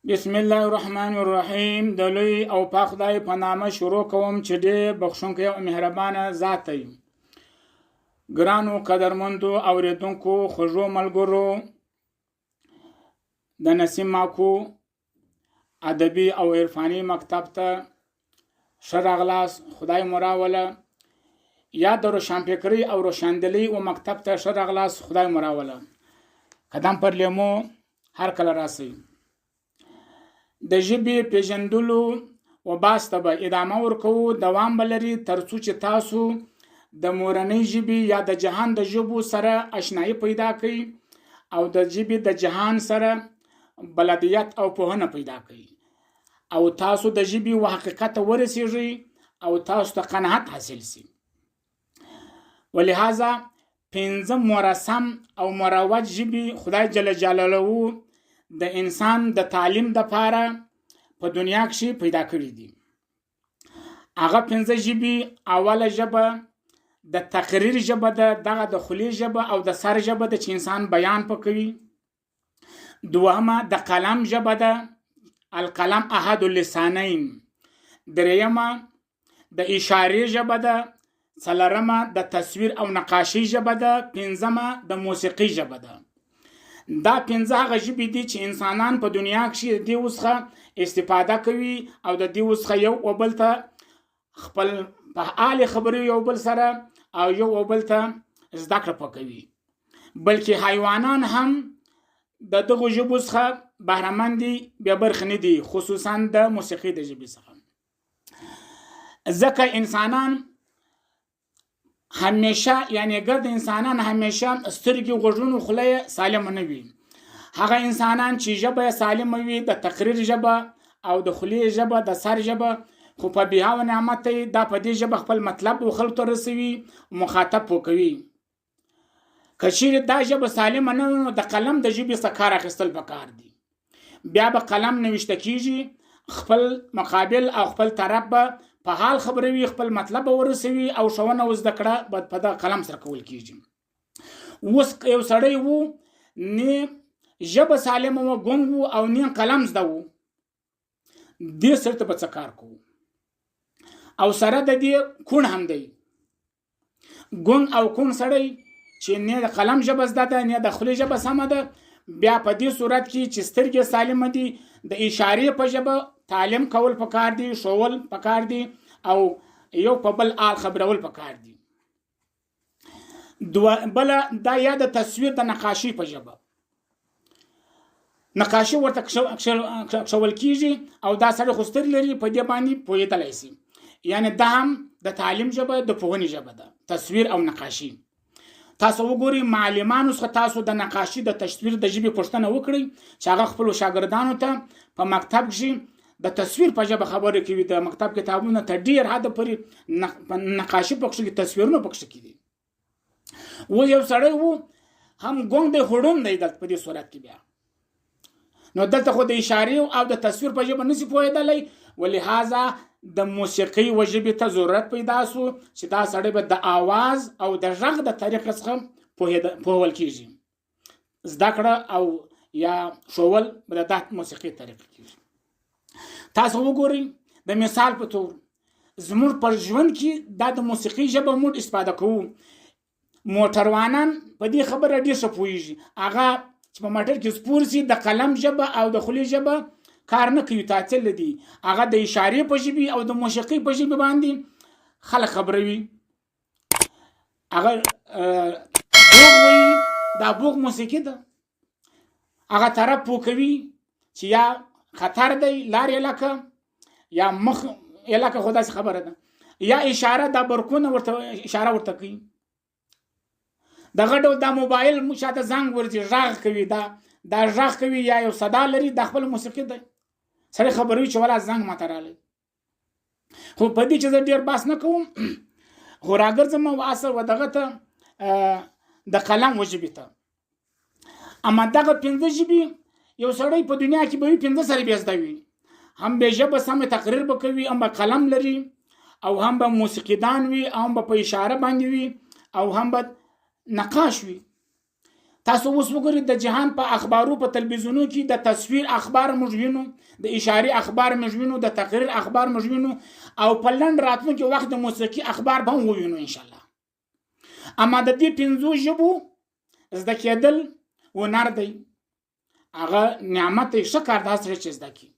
بسم الله الرحمن الرحیم. د لوی او پاک خدای په نامه شروع کوم چې ډېر بخښونکی او مهربانه ذات دی. ګرانو قدرمندو اوریدونکو، خوږو ملګرو، د نسیم ماکو ادبي او عرفاني مکتب ته ښه راغلاست. خدای مو راوله. یا د روشنفکرۍ او روشندلۍ و مکتب ته ښه راغلاست. خدای مو راوله. قدم پر لیمو هر کله راسئ. د ژبې پیژندلو و بحث ته به ادامه ورکوو، دوام به لري تر څو چې تاسو د مورنۍ ژبې یا د جهان د ژبو سره اشنایي پیدا کړئ او د ژبې د جهان سره بلدیت او پوهنه پیدا کړئ او تاسو د ژبې و حقیقت ته ورسیږئ او تاسو ته قناعت حاصل شي. ولهذا پنځه مرسم او مروج ژبې خدای جل جلاله د انسان د تعلیم د پاره په دنیا کې پیدا کړی دي. هغه پنځه ژبې: اوله ژبه د تقریر ژبه ده، دغه د خولې ژبه او د سر ژبه ده چې انسان بیان پکوي. دوهمه د قلم ژبه ده، القلم احد اللسانین. دریمه د اشارې ژبه ده. څلورمه د تصویر او نقاشي ژبه ده. پنځمه د موسیقي ژبه ده. دا پنځه هغه ژبې دي چې انسانان په دنیا کې د دې وسخه استفاده کوي او د دې وسخه یو او بل ته خپل په حال خبرې یو بل سره او یو او بل ته زده کړه پکوي. بلکې حیوانان هم د دغه ژبو څخه بهرمند دي، بیا برخه نه دي، خصوصا د موسیقي د ژبې څخه. ځکه انسانان همیشه، یعنی ګرد انسانان همیشه سترګې، غوږونو، خوله سالم نه وي. هغه انسانان چې ژبه سالم وي، د تقریر ژبه او د خولې ژبه، د سر ژبه، خو په بها و نعمت دا په دې ژبه خپل مطلب و خلکو ته رسوي، مخاطب وکوي. که چیرې دا ژبه سالمه نه وي نو د قلم د ژبې څخه کار اخیستل پکار دي. بیا به قلم نوشته کیږي، خپل مقابل او خپل طرف به په حال خبروي، خپل مطلب ورسوي او ښوونه او زده کړه به په دغه قلم سره کول کیږي. اوس یو سړی و، نه ژبه سالمه و، ګونګ و او نه قلم زده و، دې سره ته به څه کار کوو؟ او سره د دې کون هم دی. ګونګ او کون سړی چې نه د قلم ژبه زده ده نه د خولې ژبه سمه ده، بیا په دې صورت کې چې سترګې سالمه دي، د اشارې په ژبه تعلیم کول پکار دي، شول پکار دي او یو په بل آل خبرول پکار دي. بل دا یا د تصویر د نقاشي په ژبه، نقاشي ورته کښول کیږي او دا سړی خو سترګې لري، په دې باندې پوهېدلی شي. یعنی دا هم د تعلیم ژبه، د پوهنې ژبه ده، تصویر او نقاشي. تاسو وګورئ، معلمانو څخه تاسو د نقاشي د تصویر د ژبې پوښتنه وکړئ چې هغه خپلو شاګردانو ته په مکتب کې د تصویر په ژبه خبرې کوي. د مکتب کتابونه ته ډیر حد پورې نقاشي پکښې دي، تصویرونه پکښې دي. و یو سړی و، هم ګونګ دی، خړوم دی دلته په دې صورت کې. بیا نو دلته خو د اشارې او د تصویر په ژبه نشي پوهېدلی، ولهذا د موسیقۍ و ژبې ته ضرورت پیدا شو چې دا سړی به د آواز او د غږ د طریقې څخه پوهول کیږي. زده کړه او یا شول به د موسیقۍ طریقه کیږي. تاسو وګورئ، د مثال په تور زموږ پر ژوند کې دا د موسیقۍ ژبه موږ استفاده کوو. موټروانان په دې خبره ډېر ښه پوهېږي. هغه چې په موټر کې سپور شي، د قلم ژبه او د خولې ژبه کار نه کوي، تعطیل دي. هغه د اشارې په ژبې او د موسیقۍ په ژبې باندې خلک خبروي. هغه بوغ وایي، دا بوغ موسیقي ده. هغه طرف پوه کوي چې یا خطر دی، لار علاقه یا مخ علاقه، خو داسې خبره ده. یا اشاره، دا برکونه ورته اشاره ورته کوي. دغه ډول دا موبایل شاته زنګ ورځي، غږ کوي، دا غږ کوي یا یو صدا لري، دا خپل موسیقي دی. سړی خبروي چې ولا زنګ ماته راغلی. خو په دې چې زه ډېر بحث نه کوم، خو راګرځم و اصل و دغه ته د قلم و ژبې ته. اما دغه پنځه ژبې یو سړی په دنیا کې به وي، پنځه سره بیا زده وي. هم به ژبه سمه تقریر به کوي، هم به قلم لري، او هم به موسیقیدان وي، او هم به په اشاره باندې وي، او هم به نقاش وي. تاسو اوس وګورئ د جهان په اخبارو په تلویزیونو کې د تصویر اخبار موږ وینو، د اشاري اخبار موږ وینو، د تقریر اخبار موږ وینو، او په لنډ راتلونکي وخت د موسیقي اخبار به هم ووینو ان شاء الله. اما د دې 5 ژبو زده کېدل ونر دی، هغه نعمت یې ښه کار دا سره چې زده کړي.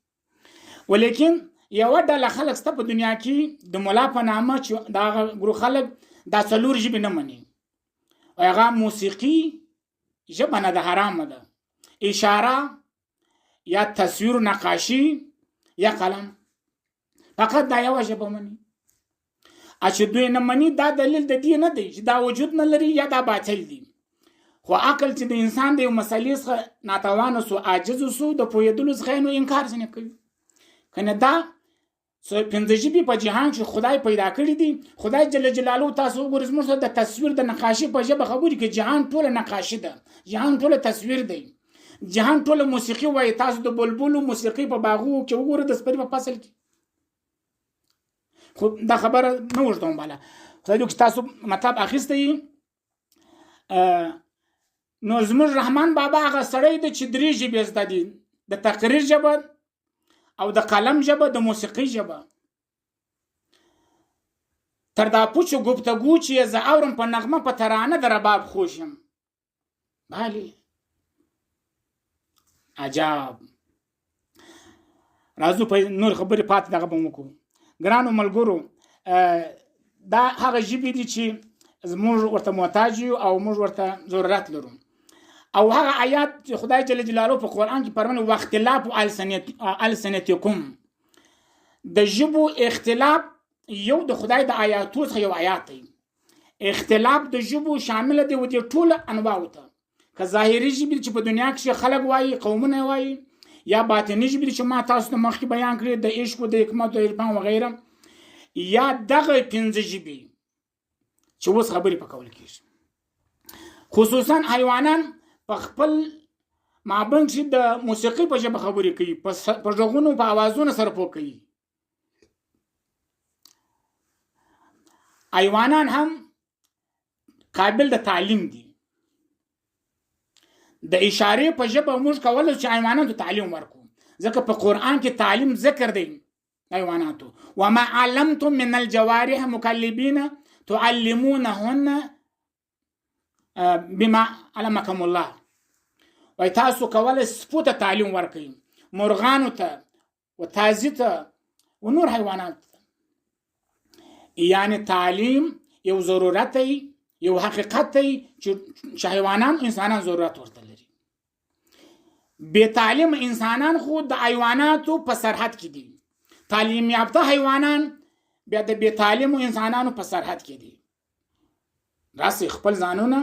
ولیکن یوه ډله خلک شته په دنیا کې د ملا په نامه چې د هغه ګروپ خلک دا 4 ژبې نه مني، او هغه موسیقي ژبه نه ده، حرامه ده، اشاره یا تصویر و نقاشي یا قلم، فقط دا یوه ژبه مني. چې دوی نه مني دا دلیل د دې نه دی چې دا وجود نه لري یا دا باطل دی، خو عقل چې د انسان د یو مسلې څخه ناتوانه سو، عاجز سو، د پوهېدلو څخه نو انکار ځینې کوي. کنه دا 5 ژبې په جهان کې خدای پیدا کړي دي. خدای جل جلاله تاسو وګورئ زموږ د تصویر د نقاشي په ژبه خبرې کوي. جهان ټوله نقاشي ده، جهان ټوله تصویر دی، جهان ټوله موسیقي وایي. تاسو د بلبلو موسیقي په باغو کې وګورئ، د سپرلي په فصل کې. خو دا خبره نه اوږدوم بالا، خدای دې تاسو مطلب اخیستی. نو زموږ رحمان بابا هغه سړی دی چې 3 ژبې زده دي، د تقریر ژبه او د قلم ژبه، د موسیقي ژبه. تر دا پوچو گفتگو چې زه اورم په نغمه په ترانه د رباب خوشم. بله عجب. راځو په نور خبرې پاتې دغه به وکړو. ګرانو ملګرو، دا هغه ژبې دي چې موږ ورته محتاج یو او موږ ورته ضرورت لرو. او هغه آیات چې خدای جل جلاله په قرآن کې فرمایي واختلاف السنتکم، د ژبو اختلاف یو د خدای د آیاتو څخه یو آیات دی. اختلاف د ژبو شامل دی و دې ټوله انواعو ته، که ظاهري ژبې چې په دنیا کې خلک وایي، قومونه وایي، یا باطني ژبې چې ما تاسو ته مخکې بیان کړې د عشق و د حکمت و عرفان وغیره، یا دغه 5 ژبې چې اوس خبرې په کول کېږي. خصوصا حیوانان په خپل مابین کې د موسیقي په ژبه خبرې کوي، په غږونو په اوازونو سره پوه کوي. حیوانان هم قابل د تعلیم دي. د اشارې په ژبه موږ کولی چې حیواناتو تعلیم ورکړو، ځکه په قرآن کې تعلیم ذکر دی حیواناتو. وما علمتم من الجوارح مکلبین تعلمونهن بما علمکم الله. وای تاسو کولی سپو ته تعلیم ورکړئ، مرغانو ته و تازي ته و نور حیوانات ته. یعنی تعلیم یو ضرورت دی، یو حقیقت دی چې حیوانان انسانان ضرورت ورته لري. بې تعلیم انسانان خو د حیواناتو په سرحد کې دي، تعلیم یافته حیوانان بیا د بې تعلیمو انسانانو په سرحد کې دي. راسي خپل ځانونه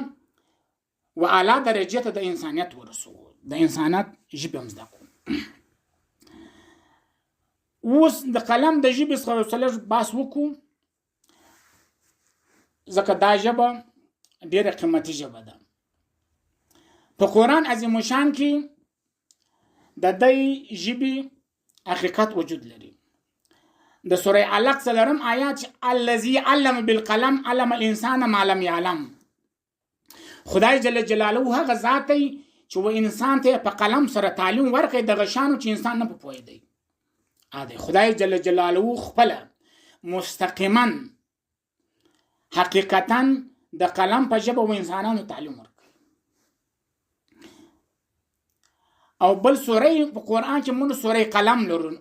و اعلی درجه ته د انسانیت ورسو، د انسانیت ژبه هم زده کړو. اوس د قلم د ژبې څخه بحث وکړو، ځکه دا ژبه ډېره قیمتي ژبه ده. په قرآن عظیم شان کې د دې ژبې حقیقت وجود لري. د سوره علق 4 آیات الذي علم بالقلم علم الانسان ما لم يعلم. خدای جل جلاله هغه ذات دی چې و انسان ته په قلم سره تعلیم ورکړي د غشانو چې انسان نه پوهیږي. اده خدای جل جلاله خپل مستقیما حقیقتا د قلم په ژبه و انسانانو تعلیم ورکړي. او بل سوره په قرآن کې موږ سوره قلم لرو،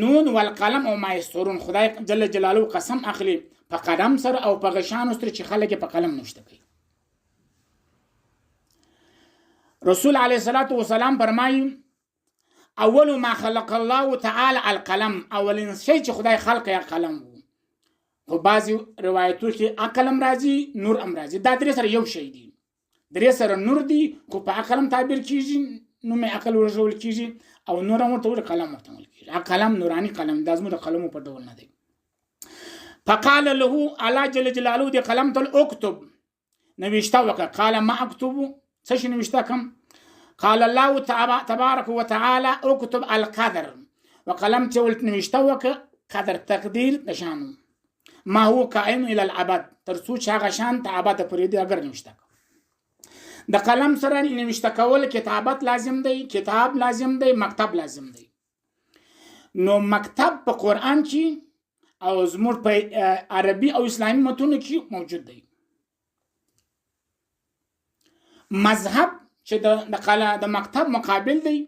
نون والقلم او ما یسطرون. خدای جل جلاله قسم اخلي په قلم سره او په غشانو سره چې خلک په قلم نوشته کوي. رسول علیه الصلاة والسلام فرمایي اول ما خلق الله تعالی القلم، اولین شی چې خدای خلق یا قلم وو. خو بعضی روایتو کې عقل هم راځي، نور هم راځي. دا درې سره یو شی دي، درې سره نور دي، خو په عقل هم تعبیر کیږي، نو مې عقل ورژول کیږي، او نور هم ورته قلم ورته ویل کیږي. قلم نورانی قلم، دا زموږ د قلمو په ډول نه دی. فقال له الله جل جلاله دې قلم ته اكتب، نوشته وکړه. قال ما اكتب، څه شي نوشته کوم؟ قال الله تبارك وتعالى اكتب القدر، وقلم ته ولت نوشته وکړه قدر، تقدیر نشانو ما هو کائن الى الابد، تر څو چې هغه شان ته ابد پرې دی اگر نوشته. د قلم سره نوشته کول کتابت لازم دی، کتاب لازم دی، مکتب لازم دی. نو مکتب په قرآن کې او زموږ په عربي او اسلامي متونو کې موجود دی. مذهب چې د مکتب مقابل دی،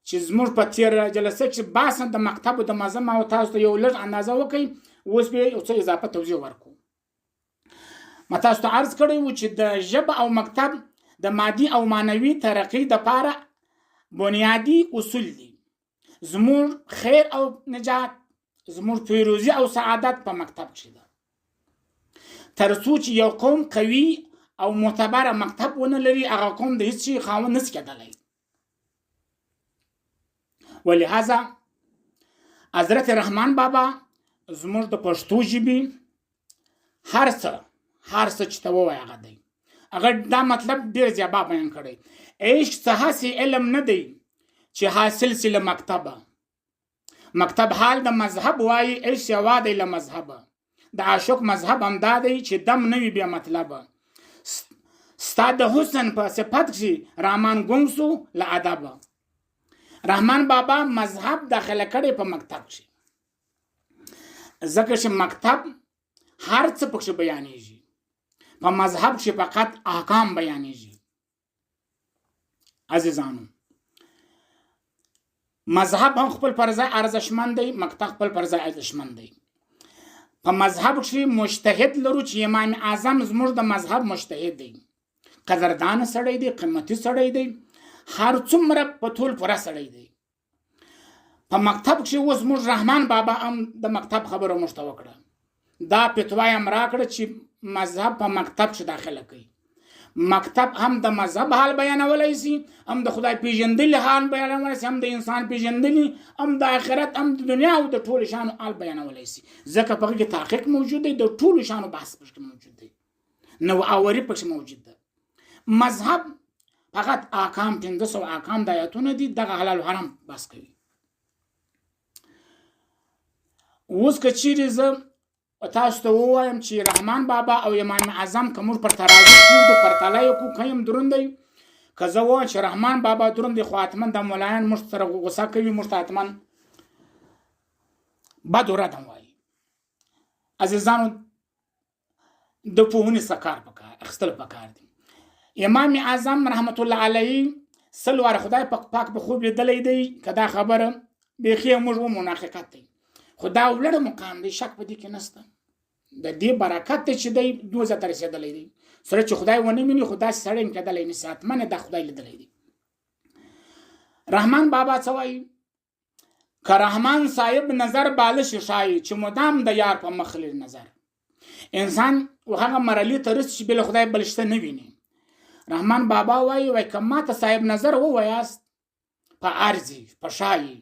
چې زموږ په تیر جلسه کې بحث د مکتب او د مذهب او تاسو ته یو لږ اندازه وکړي، اوس به یو څه اضافه توضیح ورکړو. ما تاسو ته عرض کړی و چې د ژبه او مکتب د مادي او معنوي ترقی دپاره بنیادی اصول دي. زموږ خیر او نجات، زموږ پیروزي او سعادت په مکتب کې ده. تر څو چې یو قوم قوي او معتبره مکتب ونه لري، هغه قوم د هیڅ شي خاوند نشي کېدلی. ولهذا حضرت رحمان بابا زموږ د پښتو ژبې هر څه چې ته ووایې هغه دی. هغه دا مطلب ډېر زیبا بیان کړی. عشق څه هسې علم نه دی چې حاصل سي له مکتبه. مکتب حال د مذهب وایي، عشق یوا دی له مذهبه. د عاشق مذهب همدا دی چې دم نه وي بیا مطلبه. ستا د حسن په صفت کې رحمان ګم سو له ادبه. رحمان بابا مذهب داخله کړی په مکتب کې، ځکه چې مکتب هر څه پکې بیانېږي. په مذهب کې فقط احکام بیانېږي. عزیزانو، مذهب هم خپل پر ځای ارزښتمند دی، مکتب خپل پر ځای ارزښتمند دی. په مذهب کې مجتهد لرو چې امام اعظم زموږ د مذهب مجتهد دی، قدردان سړی دی، قیمتي سړی دی، هر څومره په ټول پوره سړی دی. په مکتب کې اوس موږ رحمان بابا هم د مکتب خبره موږ ته وکړه. دا فتوا یې هم راکړه چې مذهب په مکتب کې داخله کوي. مکتب هم د مذهب حال بیانولی سي، هم د خدای پیژندلي حال بیانولی سي، هم د انسان پیژندلي، هم د آخرت، هم د دنیا او د ټولو شانو حال بیانولی سي. ځکه په هغې کې تحقیق موجود دی، د ټولو شانو بحث پکې موجود دی، نوآوري پکې موجود ده. مذهب فقط احکام 500 احکام د آیاتونه دي، دغه حلال و حرام بحث کوي. اوس که چیرې زه تاسو ته ووایم چې رحمان بابا او امام اعظم که موږ پر ترازو کېږدو، پرتله یې کړو، که یم دروند دی، که زه ووایم چې رحمان بابا دروند دی، خو حتما د ملایان موږ سره غوسه کوي، موږ ته حتما بد و رد هم وایي. عزیزانو، د پوهنې څخه کار پکار اخیستل پکار دی. امام اعظم رحمت الله علیه 100 واره خدای پاک په خوب لیدلی دی، که دا خبره بیخي موږ ومناققت دی، خو دا ولړه مقام دی، شک په دې کې نشته. د دې برکت دی چې دی 2000 ته رسېدلی دی. سره چې خدای ونه ویني، خو داسې سړی هم کېدلی نشي، حتما دا خدای لیدلی دی. رحمان بابا څه وایي؟ که رحمان صاحب نظر بالش شایي چې مدام د یار په مخ لري نظر. انسان هغه مرحلې ته رسي چې بل خدای بل شته نه ویني. رحمان بابا وایي که ماته صاحب نظر ووایاست په ارزي په شایي،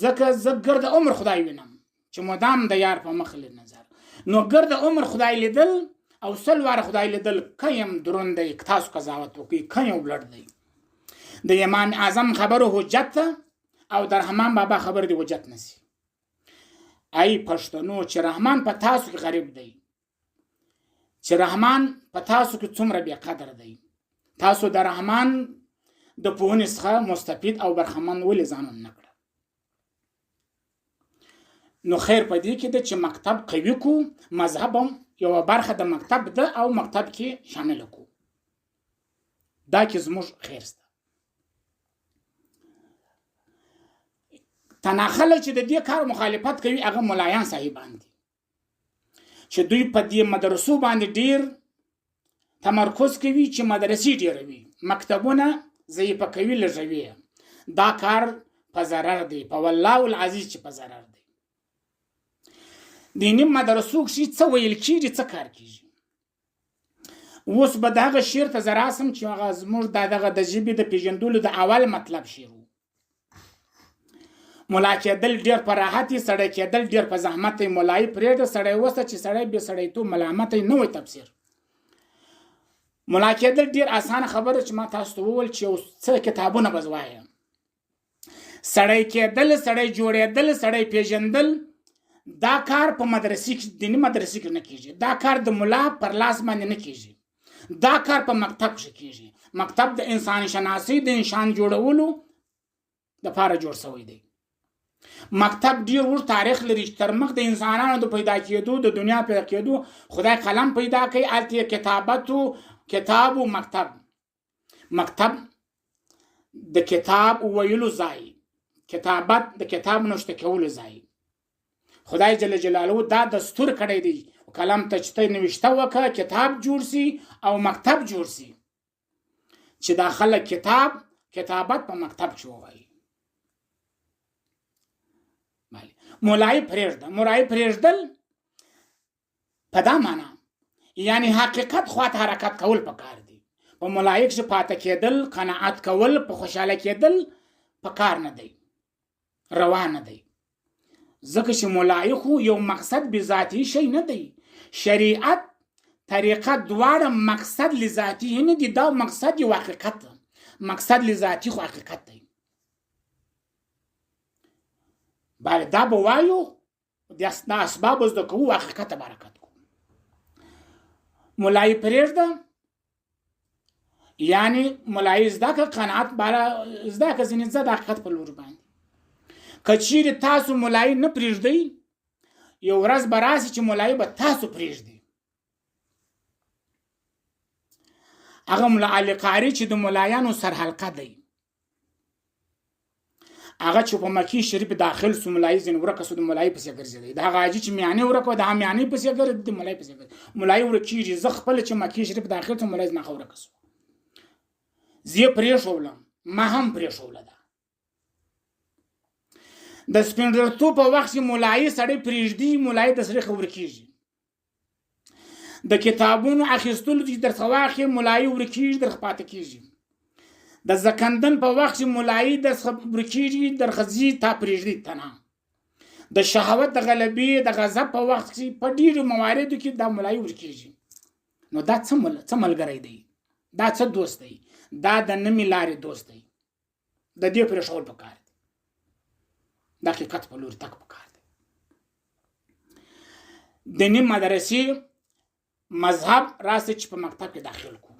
ځکه زه ګرد عمر خدای وینم چې مدام د یار په مخ لري نظر. نو ګرد عمر خدای لیدل او 100 واره خدای لیدل که یم دروند دی، تاسو قضاوت وکړئ، که یم لوړ دی. د امام اعظم خبرو حجت ده او د رحمان بابا خبر دی حجت نسی. ای پښتنو، چې رحمان په تاسو کې غریب دی، چې رحمان په تاسو کې څومره بې قدر دی، تاسو د رحمان د پوهنې څخه مستفید او برخمن ولې ځانون نه کړه؟ نو خیر په دې کې ده چې مکتب قوي کو، مذهب هم یوه برخه د مکتب ده او مکتب کې شامل کو. دا کې زموږ خیر سته. تناخله چې د دې کار مخالفت کوي هغه ملایان صاحبان دي، چې دوی په دې مدرسو باندې ډیر تمرکز کوي، چې مدرسې ډیروي، مکتبونه ضعیفه کوي، لږوي. دا کار په ضرر دی، په والله العزیز چې په ضرر دی. دیني مدرسو کې څه ویل کېږي، څه کار کېږي. اوس به دغه شعر ته زه راسم چې هغه زموږ دغه د ژبې د پېژندلو د اول مطلب شعر و. ملا کېدل ډېر په راحت یې، سړی کېدل ډېر په زحمت یې. ملایي پرېږده سړی اوسه چې سړی بې سړیتوب ملامت یې. نوی تفسیر. ملا کېدل ډېر اسانه خبره چې ما تاسو ته وویل چې یو څه کتابونه به زه وایم. سړی کېدل، سړی جوړېدل، سړی پېژندل، دا کار په مدرسې کې، دیني مدرسې کې نه کېږي. دا کار د ملا پر لاس باندې نه کېږي. دا کار په مکتب کې کیږي. مکتب د انسان شناسي د انسان جوړولو د پاره جوړ شوی دی. مکتب ډیر ور تاریخ لري. تر مخ د انسانانو د پیدا کېدو د دنیا پیدا کېدو خدای قلم پیدا کړي. الته کتاب او مکتب د کتاب ویلو ځای، کتابت د کتاب نشته کولو ځای. خدای جل جلاله دا دستور کړی دی قلم ته چې نوشته وکړه کتاب جوړ سي او مکتب جوړ سي چې دا خلک کتابت په مکتب کې وایي. مولای پرېږدل په دا معنا یعنی حقیقت خواته حرکت کول پکار دي. په ملایک چې پاته کېدل، قناعت کول، په خوشاله کېدل پکار نه دی، روا نه دی. ځکه چې ملایکو یو مقصد بذاتی شی نه دی. شریعت طریقه دواړه مقصد لذاتی نه دي. دا مقصد یو حقیقت، مقصد لذاتی خو حقیقت دی. بله دا به وایو د اسباب زده کوو حقیقت برکت کو. ملای پرېږده یعنی ملای زده که قناعت بالا زده که ځینې زه د حقیقت په لور باندې. که چیرې تاسو ملای نه پرېږدئ یو ورځ به راسي چې ملای به تاسو پرېږدي. هغه ملا علي قاري چې د ملایانو سرحلقه دی، هغه چې په مکی شریف داخل سو ملای زین ورکه سو د ملای پسې ګرځي. دا غاجی چې میانه ورکه د میانه پسې ګرځي د ملای پسې ګرځي. ملای ورکیږي ز خپل چې مکی شریف داخل سو ملای نه ورکه سو زی پرې شولم ما هم پرې شوله. دا د سپینډرتو په وخت چې ملای سړی پرېږدي ملای د سړي ورکیږي. د کتابونو اخیستلو چې در ثواخي ملای ورکیږي در خپاته کیږي. د زکندن په وخت چې ملای د ورکیږي در خزي تا پرېږدي تنه. د شهوت د غلبې د غضب په وخت کې په ډیرو مواردو کې د ملای ورکیږي. نو دا څه ملګری دی؟ دا څه دوست دی؟ دا د نمی لارې دوست دی. د دې پرې شول پکار دی. د حقیقت په لور تک پکار دی. د نیم مدرسې مذهب راسي چې په مکتب کې داخل کو.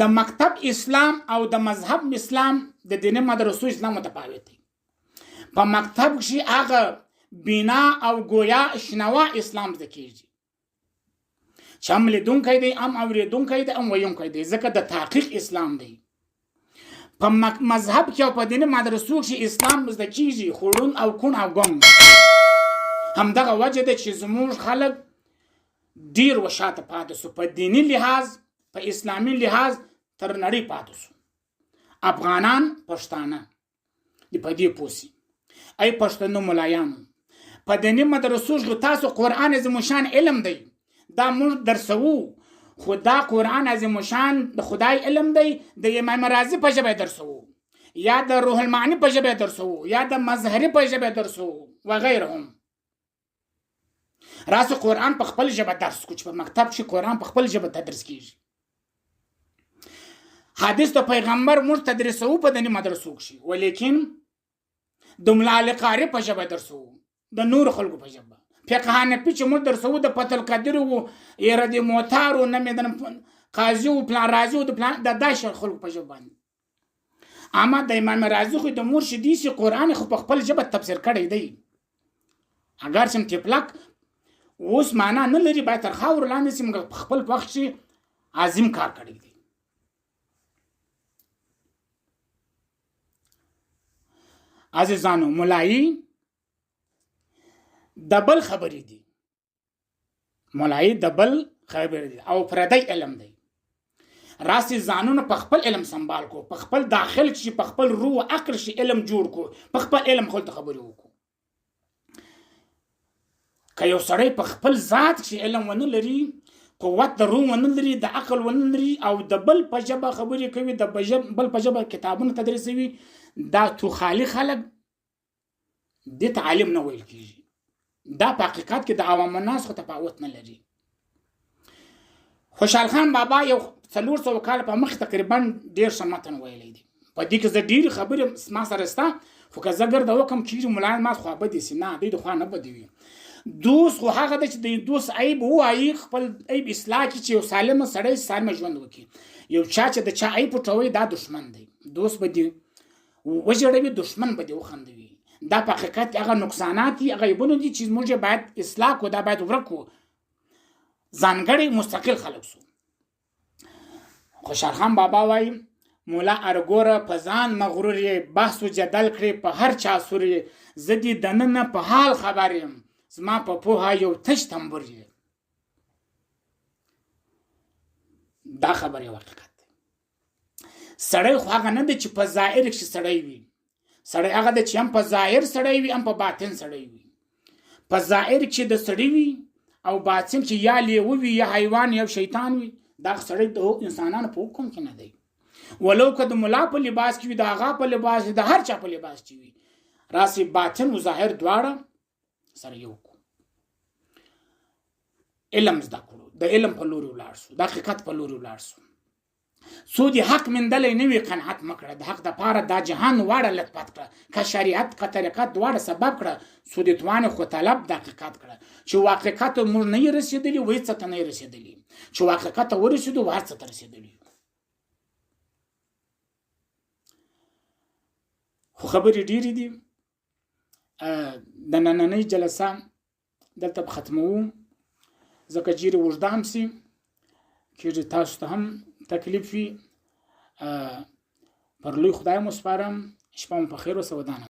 د مکتب اسلام او د مذهب اسلام د دیني مدرسو اسلام متفاوت دی. په مکتب کې هغه بنا او گویا شنوا اسلام ذکیږي چې هم لیدونکی دی هم اوریدونکی دی هم ویونکی دی. ځکه د تحقیق اسلام دی. په مذهب کې او په دیني مدرسو کې اسلام ذکیږي خورون او کون او ګون. همدغه وجه ده چې زموږ خلک ډیر وشاته پاتې سو. په دینی لحاظ په اسلامي لحاظ تر نړۍ پاتې سو. افغانان پښتانه دی په دې پوسی ای پښتنو ملایانو په دیني مدرسو کې تاسو قران عظیم شان علم دی دا موږ درسو. خدا قران عظیم شان د خدای علم دی. د امام رازی په ژبه درسو یا د روح المعانی په ژبه درسو یا د مظهری په ژبه درسو وغيرهم. راسو قرآن په خپل ژبه درس کو چې په مکتب کې قرآن په خپل ژبه تدریس کیږي. حدیث د پیغمبر موږ تدریسو په دني مدرسو کې ولیکن د ملا علي قاري په ژبه درسو د نور خلکو په ژبه. فقه حنفي چې موږ درسو د فتل قدر او يرد موتار او نمدن قاضي او پلان راضي او د پلان د داش خلکو په ژبه باندې. اما د امام رازي خو د مرشدي سي قرآن خو په خپل ژبه تفسیر کړی دی. اگر چې تپلک اوس معنا نه لري باید تر خاور لاندې سیم خپل وخت چې عظیم کار کړی دی. عزیزانو مولای دبل خبرې دي. مولای دبل خبرې دي او پردی علم دی. راسي ځانونه په خپل علم سنبال کو، په خپل داخل کې په خپل روح عقل شي علم جوړ کو، په خپل علم خپل خبرې وکړو. که یو سړی په خپل ذات کې علم ونه لري، قوت د روح ونه لري، د عقل ونه لري او د بل په ژبه خبرې کوي، د بل په ژبه کتابونه تدریسوي، دا تو خالی خلک د تعلیم نه ویل کیږي. دا په حقیقت کې د عوام الناس خو تفاوت نه لري. خوشحال خان بابا یو 400 کال په مخ تقریبا ډیر سمتن ویلې دي. په دې کې زه ډیر خبرې ما سره ستا خو که زه ګرځم وکم چې مولان ما خو به دي سي نه دوی د خو نه بدوي. دوست خو هغه د چې د دوست عیب ووایي، خپل عیب اصلاح کړي، چې یو سالمه سړی سالمه ژوند وکړي. یو چا چې د چا عیب پټوي دا دشمن دی. دوست به دې وژړوي، دشمن به دې وخندوي. دا په حقیقت هغه نقصانات دي، هغه عیبونه دي چې موږ باید اصلاح کړو، دا باید ورک کړو. ځانګړي مستقل خلک سو. خوشحال خان بابا وایي مولا ارګوره په ځان مغرور یې، بحث و جدل کړې په هر چا سور یې، زه دې دننه په حال خبر یم، زما په پوهه یو تش تنبور یې. دا خبر یو حقیقت دی. سړی خو هغه نه دی چې په ظاهر کې سړی وي. سړی هغه دی چې هم په ظاهر سړی وي، هم په باطن سړی وي. په ظاهر کې د سړی وي او باطن کې یا لیوه وي یا حیوان یا شیطان وي. دا سړی د انسانانو په حکم کې نه دی. ولو که د ملا په لباس کې وي، د هغه په لباس کې، د هر چا په لباس کې وي، راسي باطن او ظاهر دواړه سره یو کو. علم زده کړو، د علم په لوري ولاړ سو، د حقیقت په لوري ولاړ سو. څو د حق مندلې نه وي قناعت مکړه، د حق دپاره دا جهان واړه لطفت کړه، که شریعت که طریقت دواړه سبب کړه، څو د توان خو طلب د حقیقت کړه. چې حقیقت موږ نه یې رسېدلي، وهېڅ څه ته نه یې رسېدلي. چې حقیقت ته ورسېدو، هر څه ته رسېدلي. خو خبرې ډېرې دي. د نننۍ جلسه دلته ختموو، ځکه ډېرې اوږده هم سي، کېږي تاسو ته هم تکلیف وي. پر لوی خدای مو سپارم. شپه مو په خیر اوسه. ودانه.